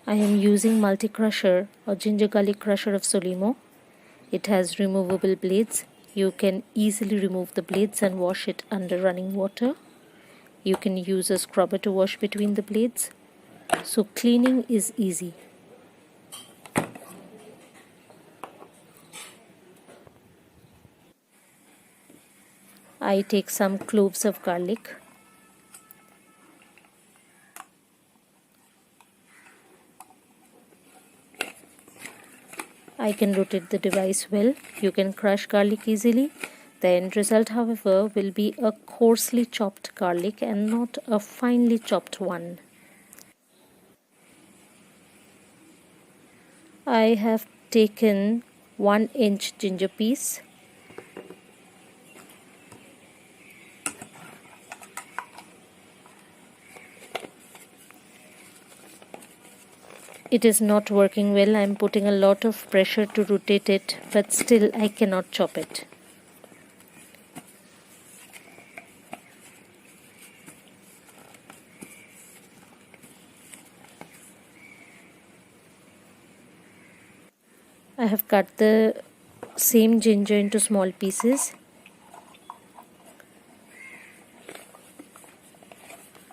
I am using multicrusher or ginger garlic crusher of Solimo. It has removable blades. You can easily remove the blades and wash it under running water. You can use a scrubber to wash between the blades. So cleaning is easy. I take some cloves of garlic. I can rotate the device well. You can crush garlic easily. The end result, however, will be a coarsely chopped garlic and not a finely chopped one. I have taken 1-inch ginger piece. It is not working well. I am putting a lot of pressure to rotate it, but still I cannot chop it. I have cut the same ginger into small pieces.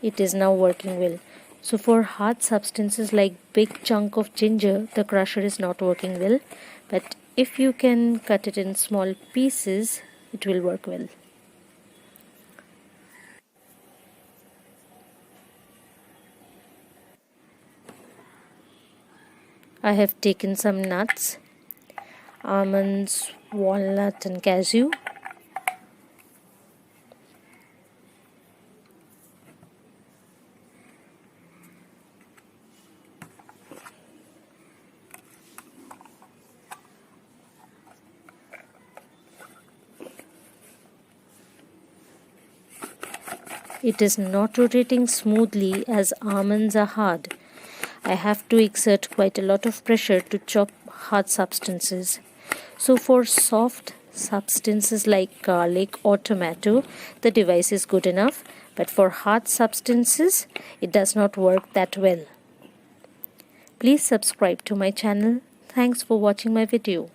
It is now working well. So for hard substances like big chunk of ginger, the crusher is not working well. But if you can cut it in small pieces, it will work well. I have taken some nuts, almonds, walnut and cashew. It is not rotating smoothly as almonds are hard. I have to exert quite a lot of pressure to chop hard substances. So for soft substances like garlic or tomato, the device is good enough, but for hard substances, it does not work that well. Please subscribe to my channel. Thanks for watching my video.